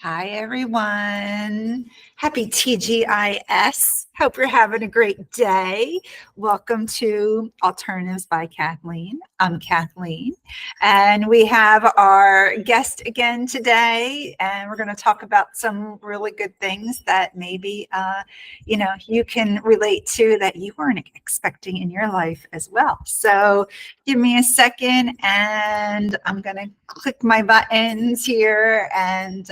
Hi, everyone. Happy TGIS. Hope you're having a great day. Welcome to Alternatives by Kathleen. I'm Kathleen, and we have our guest again today, and we're going to talk about some really good things that maybe, you can relate to that you weren't expecting in your life as well. So give me a second, and I'm going to click my buttons here and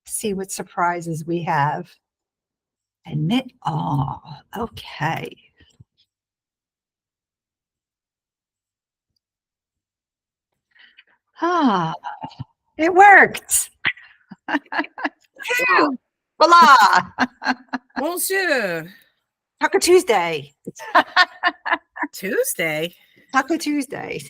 see what surprises we have. Admit all. Okay. Ah, it worked. Whew. Voila. Bonjour. Taco Tuesday. Tuesday. Taco Tuesday.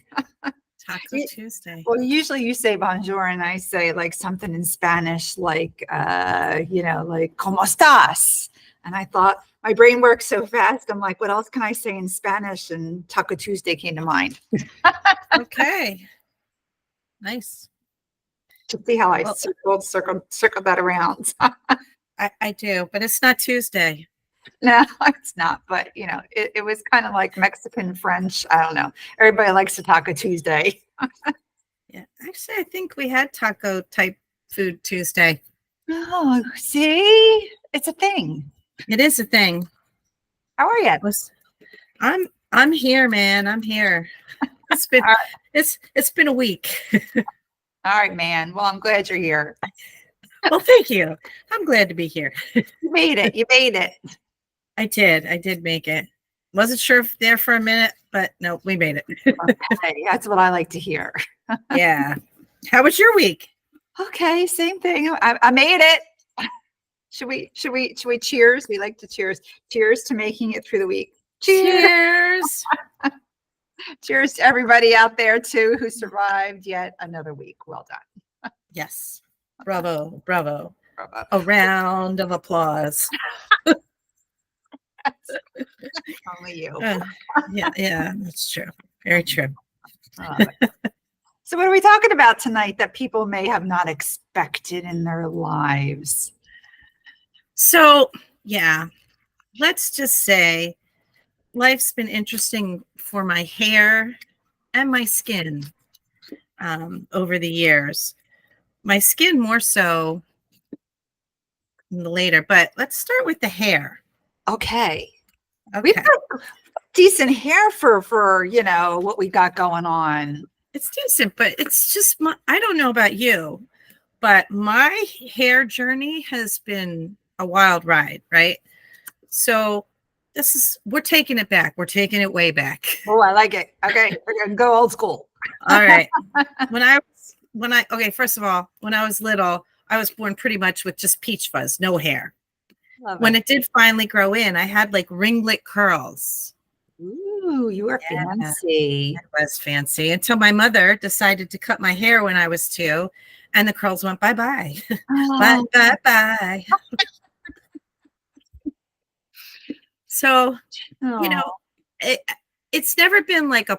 Taco Tuesday. Well, usually you say bonjour and I say like something in Spanish, like, like, ¿cómo estás? And I thought my brain works so fast. I'm like, what else can I say in Spanish? And Taco Tuesday came to mind. Okay. Nice. To see how I Well, circled that around. I do, but it's not Tuesday. No, it's not. But, it was kind of like Mexican, French. I don't know. Everybody likes to Taco Tuesday. Yeah. Actually, I think we had taco type food Tuesday. Oh, see? It's a thing. It is a thing. How are you? I'm here, man. I'm here. It's been it's been a week. All right, man. Well, I'm glad you're here. Well, thank you. I'm glad to be here. You made it. You made it. I did make it. Wasn't sure if there for a minute, but no, we made it. Okay, that's what I like to hear. Yeah. How was your week? Okay, same thing. I made it. Should we cheers? We like to cheers. Cheers to making it through the week. Cheers. Cheers to everybody out there too who survived yet another week. Well done. Yes. Bravo. Bravo. Bravo. A round of applause. Only you. Yeah, that's true. Very true. So what are we talking about tonight that people may have not expected in their lives? So, yeah, let's just say life's been interesting for my hair and my skin over the years. My skin more so later, but let's start with the hair. Okay. We've Okay. got decent hair for what we got going on. It's decent, but it's just I don't know about you, but my hair journey has been a wild ride, right? So we're taking it back. We're taking it way back. Oh, I like it. Okay, we're gonna go old school. All right. Okay, first of all, when I was little, I was born pretty much with just peach fuzz, no hair. When it did finally grow in, I had like ringlet curls. Ooh, you were fancy. I was fancy until my mother decided to cut my hair when I was 2, and the curls went bye-bye. Oh. Bye. So, it's never been like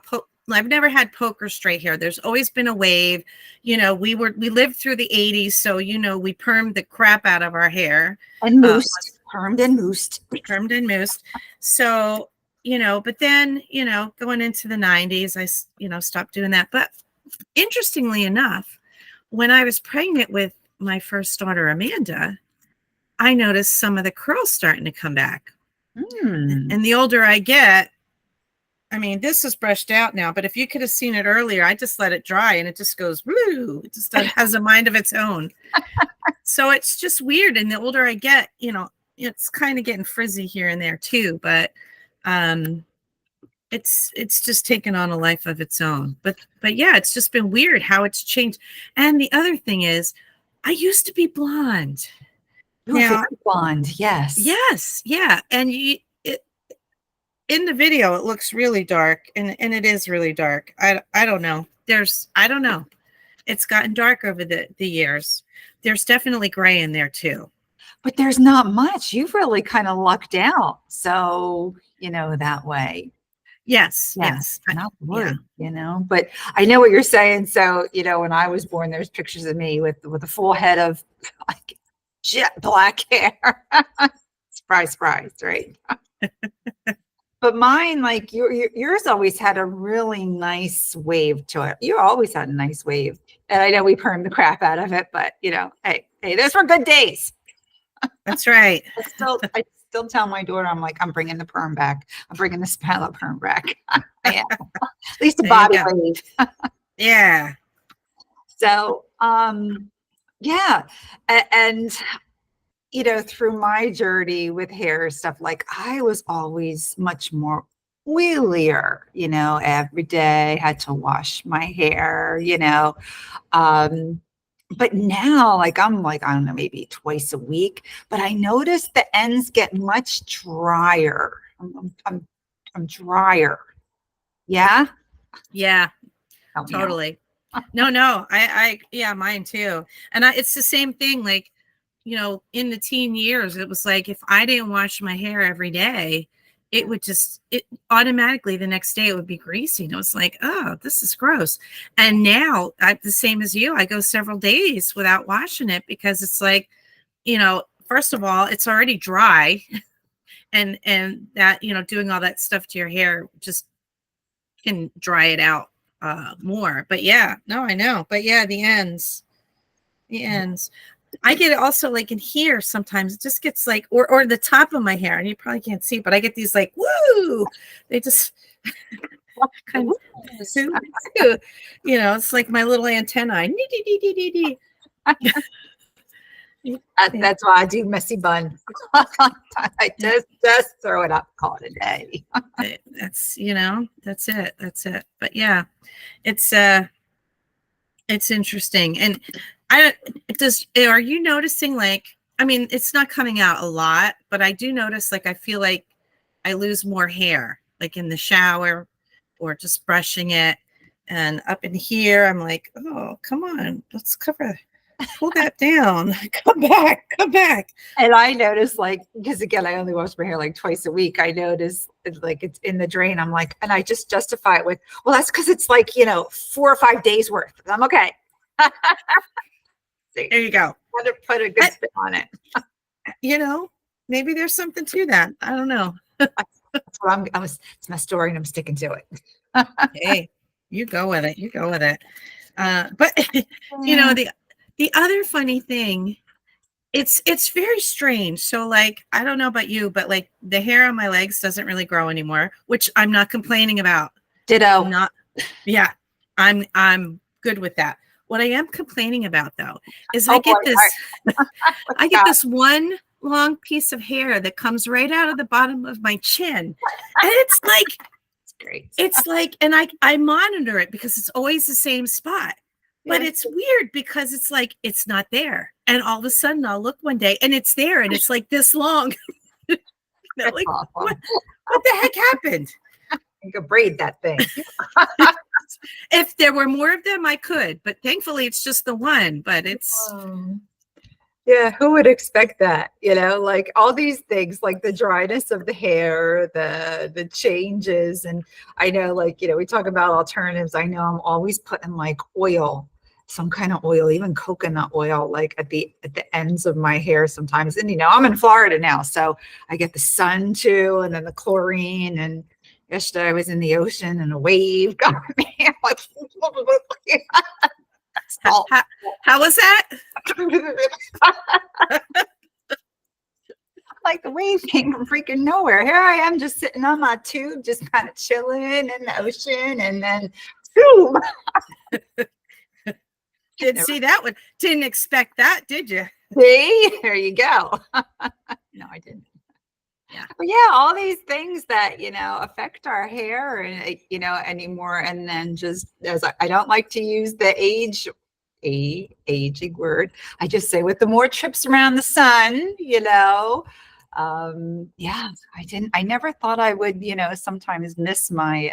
I've never had poker straight hair. There's always been a wave. We lived through the 80s, so we permed the crap out of our hair. And moosed. Permed and moosed. Permed and moosed. So, but then, going into the 90s, I stopped doing that. But interestingly enough, when I was pregnant with my first daughter, Amanda, I noticed some of the curls starting to come back. And the older I get, I mean, this is brushed out now, but if you could have seen it earlier, I just let it dry and it just goes, woo, it just has a mind of its own. So it's just weird. And the older I get, it's kind of getting frizzy here and there too, but it's just taken on a life of its own. But yeah, it's just been weird how it's changed. And the other thing is, I used to be blonde. Now, blonde, yes. Yes, yeah. And in the video, it looks really dark, and it is really dark. I don't know. I don't know. It's gotten dark over the years. There's definitely gray in there too. But there's not much. You've really kind of lucked out. So, that way. Yes, Yeah, yes. not Yeah, wood, but I know what you're saying. So, when I was born, there's pictures of me with a full head of like jet black hair. Surprise, surprise, right? But mine, like yours always had a really nice wave to it. You always had a nice wave. And I know we permed the crap out of it, but hey, those were good days. that's right. I still tell my daughter, I'm like, I'm bringing the perm back. I'm bringing the smile perm back. I am. At least a There you body go. wave. Yeah. So, yeah. And, through my journey with hair stuff, like I was always much more oilier, every day had to wash my hair, um, but now, like I'm like, I don't know, maybe twice a week, but I notice the ends get much drier. I'm drier. Yeah. Yeah, Help me out. totally. No, yeah, mine too. And it's the same thing. Like, in the teen years, it was like if I didn't wash my hair every day, it automatically the next day it would be greasy. And it was like, oh, this is gross. And now I'm the same as you. I go several days without washing it because it's like, first of all, it's already dry, and that doing all that stuff to your hair just can dry it out more. But yeah, no, I know. But yeah, the ends. I get it also like in here sometimes. It just gets like, or the top of my hair, and you probably can't see, but I get these like, woo! They just kind of, it's like my little antennae. That's why I do messy bun. I just throw it up, call it a day. That's it. But yeah, it's interesting. And are you noticing, like, I mean, it's not coming out a lot, but I do notice, like, I feel like I lose more hair, like in the shower or just brushing it. And up in here, I'm like, oh, come on, pull that down. Come back. And I notice, like, because again, I only wash my hair like twice a week. I notice like it's in the drain. I'm like, and I just justify it with, well, that's because it's like, 4 or 5 days worth. I'm okay. There you go. Put a good spin on it. Maybe there's something to that. I don't know. That's what it's my story and I'm sticking to it. Hey, you go with it. But the other funny thing, it's very strange. So, like, I don't know about you, but like the hair on my legs doesn't really grow anymore, which I'm not complaining about. Ditto. Yeah, I'm good with that. What I am complaining about though is I get this one long piece of hair that comes right out of the bottom of my chin, and it's like, it's great. It's like, and I monitor it because it's always the same spot. But it's weird because it's like it's not there, and all of a sudden I'll look one day and it's there, and it's like this long. Like, awesome. what the heck happened? You could braid that thing. If there were more of them, I could, but thankfully it's just the one. But it's yeah, who would expect that? Like all these things, like the dryness of the hair, the changes, and I know, like, we talk about alternatives. I know I'm always putting like oil, some kind of oil, even coconut oil, like at the ends of my hair sometimes. And I'm in Florida now, so I get the sun too, and then the chlorine. And yesterday I was in the ocean and a wave got me. I'm like, how was that? Like the wave came from freaking nowhere. Here I am just sitting on my tube, just kind of chilling in the ocean, and then boom. Didn't see that one. Didn't expect that, did you? See, there you go. No, I didn't. Yeah. But yeah, all these things that affect our hair and anymore. And then just as I don't like to use the aging word. I just say with the more trips around the sun, yeah, I never thought I would, sometimes miss my,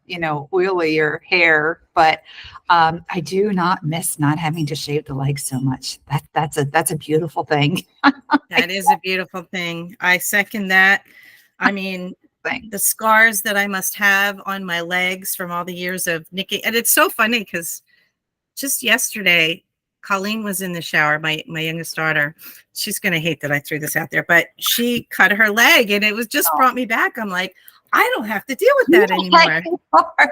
oilier hair, but I do not miss not having to shave the legs so much. That's a beautiful thing. That is a beautiful thing. I second that. I mean, things. the scars that I must have on my legs from all the years of nicking. And it's so funny because just yesterday, Colleen was in the shower, my youngest daughter. She's going to hate that I threw this out there, but she cut her leg and it was just brought me back. I'm like, I don't have to deal with that anymore.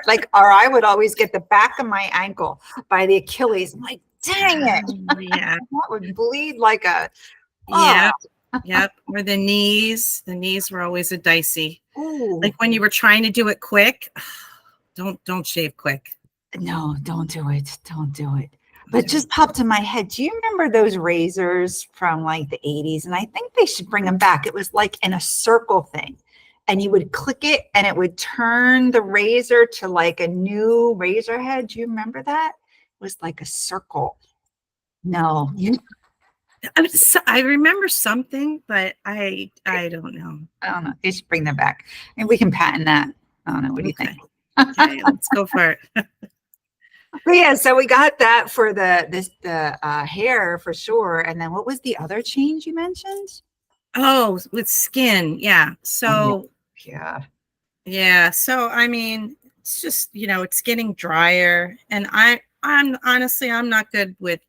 Like, or I would always get the back of my ankle by the Achilles. I'm like, dang it. Yeah. That would bleed like a, Yep. Yep. Or the knees. The knees were always a dicey. Ooh. Like when you were trying to do it quick, don't shave quick. No, don't do it. Don't do it. But just popped in my head. Do you remember those razors from like the 80s? And I think they should bring them back. It was like in a circle thing. And you would click it and it would turn the razor to like a new razor head. Do you remember that? It was like a circle. No, I remember something, but I don't know. I don't know. They should bring them back. And we can patent that. I don't know. What do you think? Okay, let's go for it. But yeah, so we got that for the hair for sure. And then what was the other change you mentioned? Oh, with skin. Yeah. So yeah. So I mean, it's just, it's getting drier. And I'm honestly, I'm not good with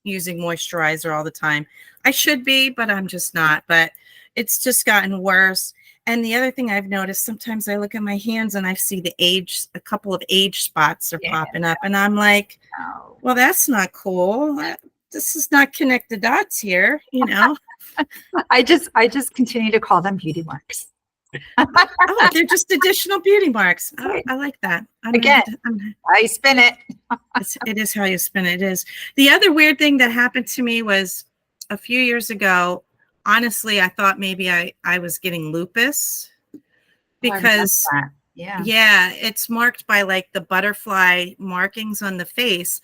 using moisturizer all the time. I should be, but I'm just not. But it's just gotten worse. And the other thing I've noticed, sometimes I look at my hands and I see a couple of age spots are popping up. And I'm like, well, that's not cool. This is not connect the dots here, I just continue to call them beauty marks. Oh, they're just additional beauty marks. Oh, I like that. I spin it. It is how you spin it. It is. The other weird thing that happened to me was a few years ago. Honestly, I thought maybe I was getting lupus because it's marked by like the butterfly markings on the face.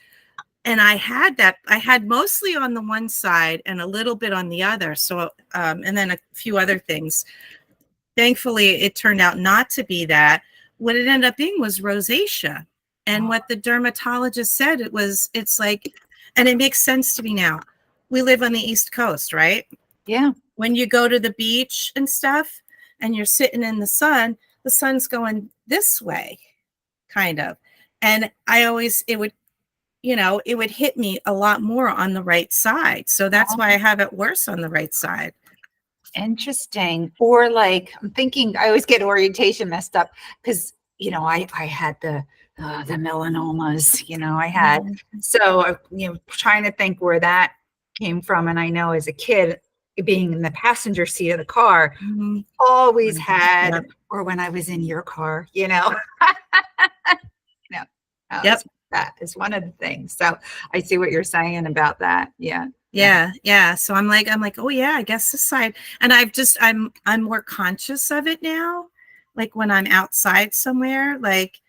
And I had mostly on the one side and a little bit on the other. So, and then a few other things. Thankfully, it turned out not to be that. What it ended up being was rosacea. And what the dermatologist said, it's like, and it makes sense to me now. We live on the East Coast, right? Yeah. When you go to the beach and stuff and you're sitting in the sun's going this way, kind of. And it would hit me a lot more on the right side. So that's why I have it worse on the right side. Interesting. Or like, I'm thinking, I always get orientation messed up because, I had the melanomas, I had, so, trying to think where that came from. And I know as a kid, being in the passenger seat of the car, always had, or when I was in your car, that is one of the things. So I see what you're saying about that. Yeah. So I'm like, oh yeah, I guess this side. And I'm more conscious of it now. Like when I'm outside somewhere, like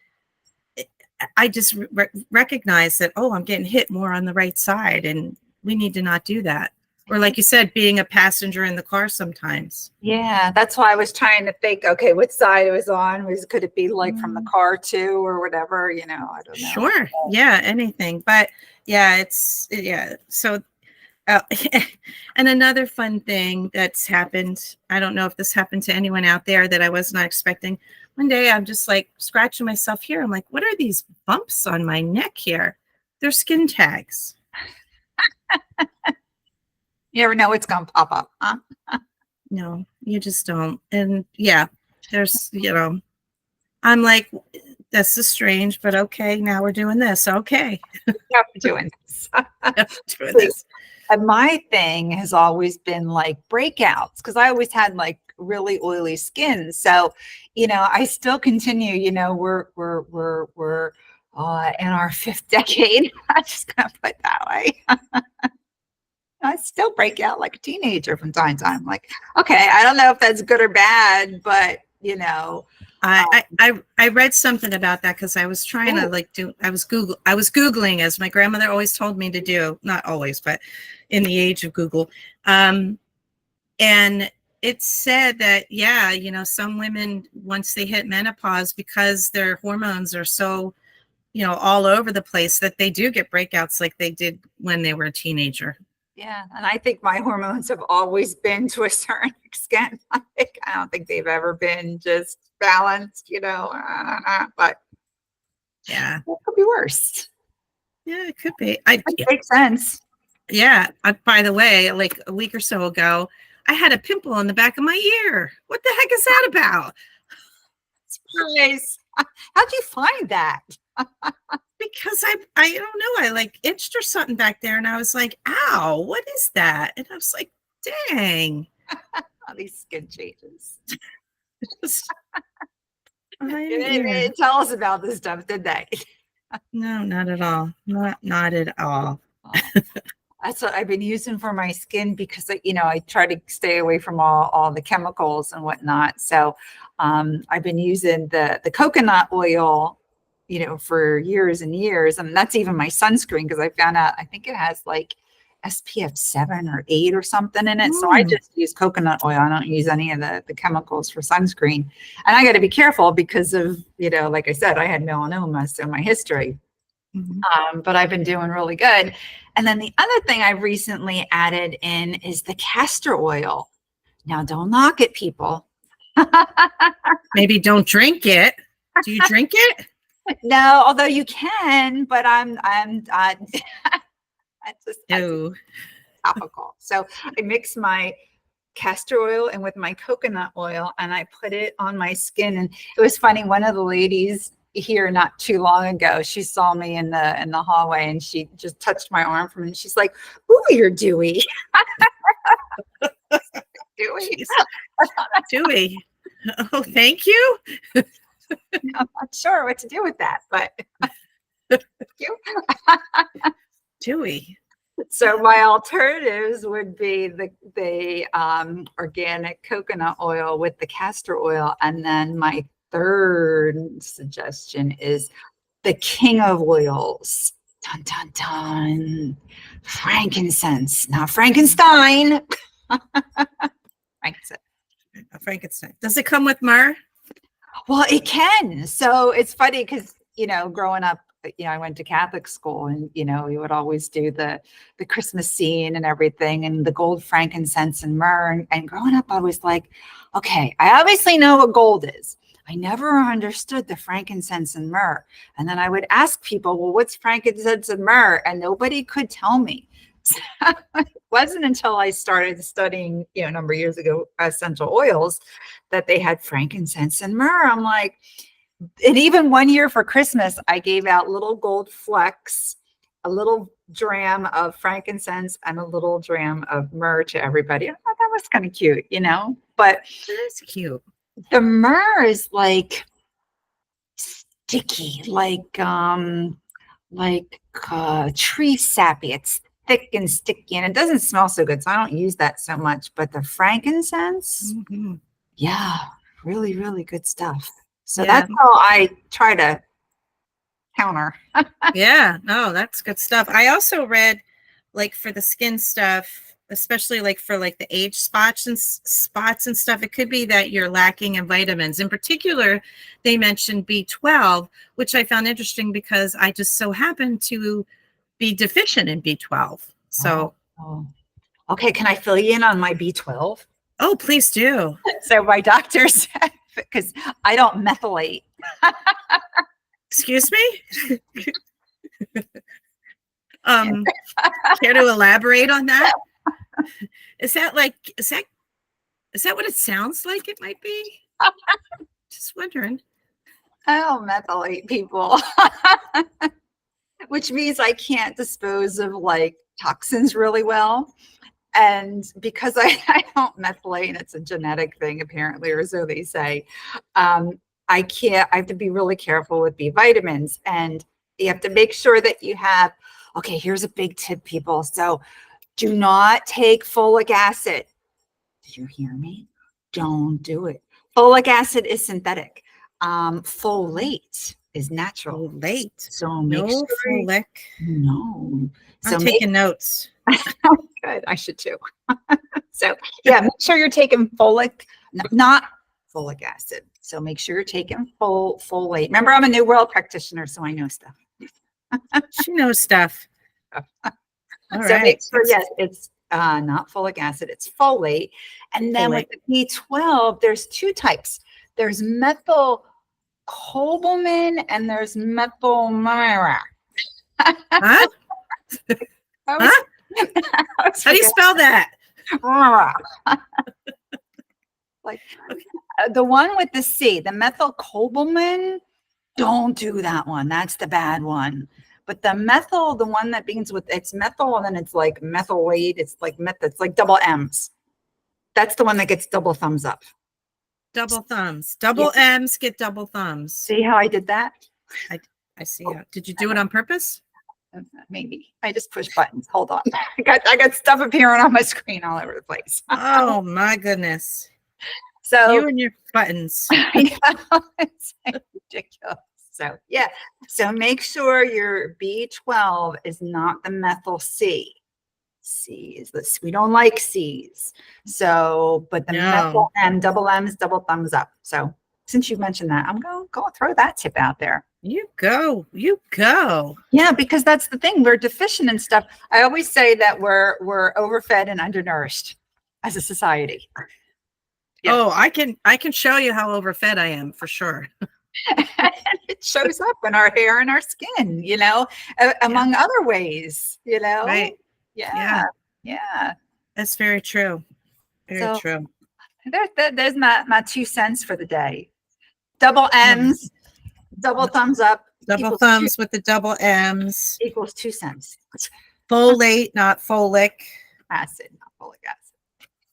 I just recognize that, oh, I'm getting hit more on the right side and we need to not do that. Or like you said, being a passenger in the car sometimes. Yeah, that's why I was trying to think, okay, what side it was on. Could it be like from the car too or whatever, I don't know. Sure. Yeah, anything. But yeah, So, and another fun thing that's happened, I don't know if this happened to anyone out there that I was not expecting. One day I'm just like scratching myself here. I'm like, what are these bumps on my neck here? They're skin tags. You ever know what's going to pop up, huh? No, you just don't. And yeah, there's, I'm like, this is strange, but okay, now we're doing this. Okay. Yeah, we're doing this. And my thing has always been like breakouts because I always had like really oily skin. So, I still continue, we're in our 5th decade. I'm just going to put it that way. I still break out like a teenager from time to time. Like, okay, I don't know if that's good or bad, but I read something about that because I was trying to I was Googling as my grandmother always told me to do, not always, but in the age of Google. And it said that, some women, once they hit menopause, because their hormones are so, all over the place, that they do get breakouts like they did when they were a teenager. Yeah. And I think my hormones have always been to a certain extent. I don't think they've ever been just balanced, but Yeah. it could be worse. Yeah, it could be. It makes sense. Yeah. By the way, like a week or so ago, I had a pimple on the back of my ear. What the heck is that about? Surprise. How'd you find that? Because I don't know. I like itched or something back there, and I was like, "Ow, what is that?" And I was like, "Dang." All these skin changes. Yeah. They tell us about this stuff, did they? No, not at all. Not at all. That's what I've been using for my skin because I try to stay away from all the chemicals and whatnot. So I've been using the coconut oil, for years and years. And that's even my sunscreen because I found out I think it has like SPF 7 or 8 or something in it. So I just use coconut oil. I don't use any of the chemicals for sunscreen. And I got to be careful because of, like I said, I had melanoma, so my history. But I've been doing really good. And then the other thing I recently added in is the castor oil. Now, don't knock it, people. Maybe don't drink it. Do you drink it? No, although you can, but I'm that's topical. So I mix my castor oil and with my coconut oil, and I put it on my skin. And it was funny. One of the ladies here not too long ago, she saw me in the hallway, and she just touched my arm from me. And she's like, "Ooh, you're dewy." Dewy. Dewy. Oh, thank you. I'm not sure what to do with that, but you. Dewy. So my alternatives would be the organic coconut oil with the castor oil, and then my third suggestion is the king of oils. Dun dun dun. Frankincense, not Frankenstein. Frankincense. Frankenstein. Does it come with myrrh? Well, it can. So it's funny because, growing up, I went to Catholic school, and, we would always do the Christmas scene and everything, and the gold, frankincense, and myrrh. And growing up, I was like, okay, I obviously know what gold is. I never understood the frankincense and myrrh. And then I would ask people, well, what's frankincense and myrrh? And nobody could tell me. It wasn't until I started studying, a number of years ago, essential oils, that they had frankincense and myrrh. I'm like, and even one year for Christmas, I gave out little gold flecks, a little dram of frankincense, and a little dram of myrrh to everybody. I thought that was kind of cute, but That's cute. the myrrh is like sticky, like tree sappy. It's thick and sticky, and it doesn't smell so good, so I don't use that so much. But the frankincense, yeah, really, really good stuff. So that's how I try to counter. Yeah, no, that's good stuff. I also read, like, for the skin stuff, especially like for like the age spots and stuff, it could be that you're lacking in vitamins. In particular, they mentioned B12, which I found interesting because I just so happen to be deficient in B12. So, Okay, can I fill you in on my B12? Oh, please do. So my doctor said, because I don't methylate. Excuse me? Care to elaborate on that? Is that what it sounds like it might be? Just wondering. I don't methylate people, which means I can't dispose of like toxins really well. And because I don't methylate, and it's a genetic thing apparently, or so they say, I have to be really careful with B vitamins, and you have to make sure that you have, okay, here's a big tip, people. So do not take folic acid. Did you hear me? Don't do it. Folic acid is synthetic. Folate is natural. Folate. So make no sure. folic. No. I'm taking notes. Good. I should too. So yeah, make sure you're taking folic, not folic acid. So make sure you're taking folate. Remember, I'm a New World practitioner, so I know stuff. She knows stuff. All So make right. sure, yes, it's not folic acid, it's folate. And then with Folate. the B12, there's two types. There's methylcobalamin and there's methylmyra. Huh? I was, Huh? I was How do you spell that? like the one with the C, the methylcobalamin, don't do that one. That's the bad one. But the methyl, the one that begins with it's methyl and then it's like methylate, it's like it's like double M's. That's the one that gets double thumbs up. Double thumbs. Double M's get double thumbs. See how I did that? I see. Did you do it on purpose? Maybe I just push buttons. Hold on. I got stuff appearing on my screen all over the place. Oh my goodness. So You and your buttons. yeah, it's ridiculous. So yeah. So make sure your B12 is not the methyl C. C is this. We don't like C's. So, but the methyl M, double M is double thumbs up. So since you mentioned that, I'm going to go throw that tip out there. You go. You go. Yeah, because that's the thing. We're deficient in stuff. I always say that we're overfed and undernourished as a society. Yeah. Oh, I can show you how overfed I am for sure. And it shows up in our hair and our skin, you know, among other ways, you know. Right. Yeah. That's very true. Very true. There's my 2 cents for the day. Double M's, double thumbs up. Double thumbs with the double M's. Equals 2 cents. Folate, not folic acid, not folic acid.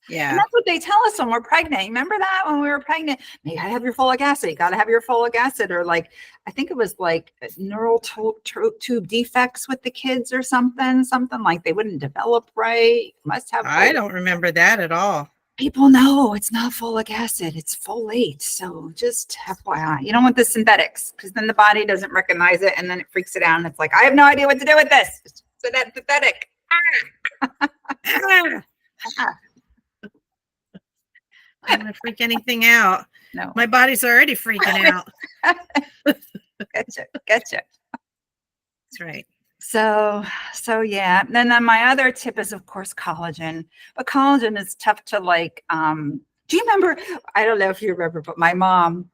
Yeah. And that's what they tell us when we're pregnant. Remember that when we were pregnant? You gotta have your folic acid. You gotta have your folic acid, or like I think it was like neural tube defects with the kids or something like they wouldn't develop right. Must have. I don't remember that at all. People know it's not folic acid, it's folate. So just FYI, you don't want the synthetics because then the body doesn't recognize it and then it freaks it out and it's like, I have no idea what to do with this. It's synthetic. I don't want to freak anything out. No, my body's already freaking out. Gotcha. That's right. So yeah. And then my other tip is, of course, collagen. But collagen is tough to like. Do you remember? I don't know if you remember, but my mom,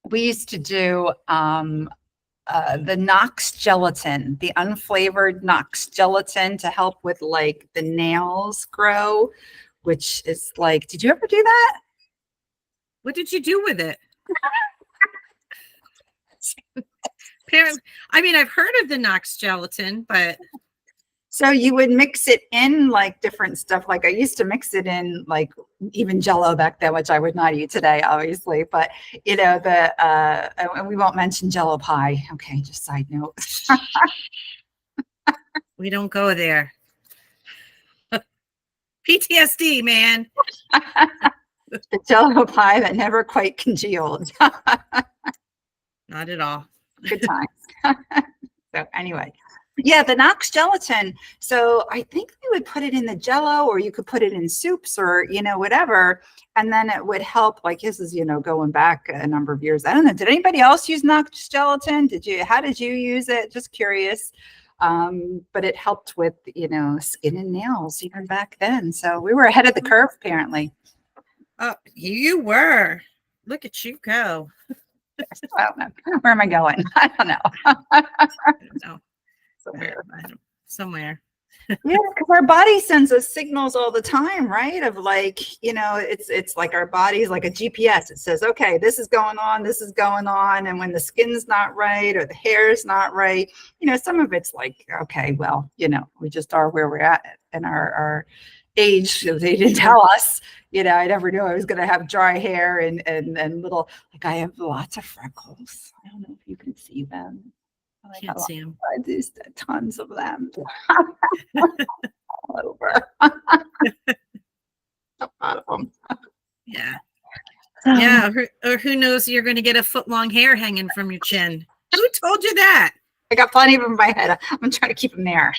we used to do the Knox gelatin, the unflavored Knox gelatin to help with like the nails grow. Which is like, did you ever do that? What did you do with it? Apparently, I mean, I've heard of the Knox gelatin, but. So you would mix it in like different stuff. Like I used to mix it in like even Jell-O back then, which I would not eat today, obviously. But you know, and we won't mention Jell-O pie. Okay, just side note. We don't go there. PTSD, man. The Jell-O pie that never quite congealed. Not at all. Good times. So anyway, yeah, the Knox gelatin. So I think they would put it in the Jell-O, or you could put it in soups, or you know, whatever, and then it would help. Like this is, you know, going back a number of years. I don't know. Did anybody else use Knox gelatin? Did you? How did you use it? Just curious. But it helped with, you know, skin and nails even back then. So we were ahead of the curve, apparently. Oh, you were. Look at you go. I don't know. Where am I going? I don't know. I don't know. Somewhere. Yeah, because our body sends us signals all the time, right? Of like, you know, it's like our body's like a GPS. It says, okay, this is going on, and when the skin's not right or the hair's not right, you know, some of it's like, okay, well, you know, we just are where we're at in our age. They didn't tell us, you know. I never knew I was going to have dry hair and little, like I have lots of freckles. I don't know if you can see them. I can't see them. I do tons of them all over. A lot of them. Yeah. Yeah. Or who knows, you're going to get a foot-long hair hanging from your chin. Who told you that? I got plenty of them in my head. I'm trying to keep them there.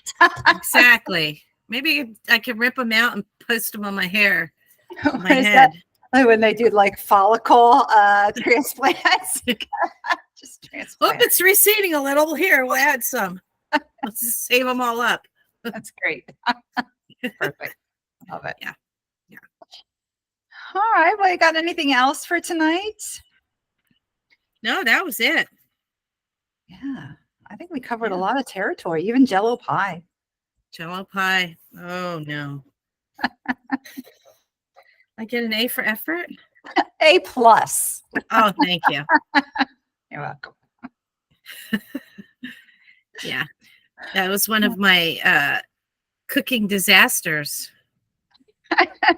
Exactly. Maybe I can rip them out and post them on my hair. On my head. That? Like when they do like follicle transplants. Just transplant. Well, it's receding a little. Here, we'll add some. Let's just save them all up. That's great. Perfect. Love it. Yeah. Yeah. All right. Well, you got anything else for tonight? No, that was it. Yeah. I think we covered a Yeah. lot of territory, even Jello pie. Jello pie. Oh no. I get an A for effort. A plus. Oh, thank you. You're welcome. Yeah. That was one of my cooking disasters.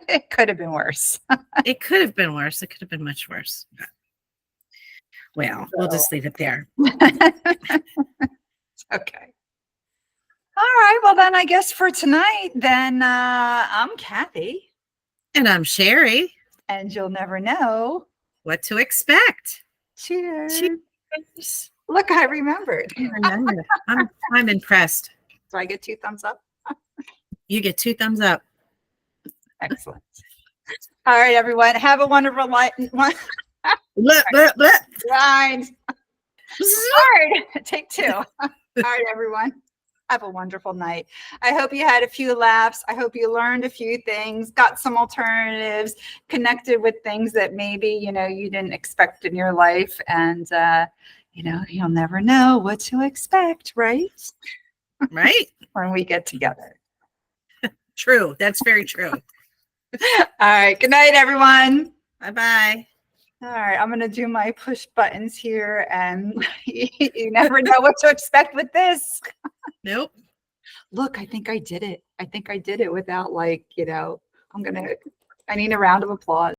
It could have been worse. It could have been worse. It could have been much worse. Well, we'll just leave it there. Okay. All right. Well, then I guess for tonight, then I'm Kathy. And I'm Sherry. And you'll never know What to expect. Cheers. Cheers. Look, I remembered. I'm impressed. Do I get 2 thumbs up? You get 2 thumbs up. Excellent. All right, everyone. Have a wonderful night. Blip, blip, blip. Grind. Hard. Take 2. All right, everyone. Have a wonderful night. I hope you had a few laughs. I hope you learned a few things, got some alternatives, connected with things that maybe, you didn't expect in your life. And, you'll never know what to expect, right? Right? When we get together. True. That's very true. All right. Good night, everyone. Bye-bye. All right. I'm going to do my push buttons here, and you never know what to expect with this. Nope. Look, I think I did it. I think I did it without I need a round of applause.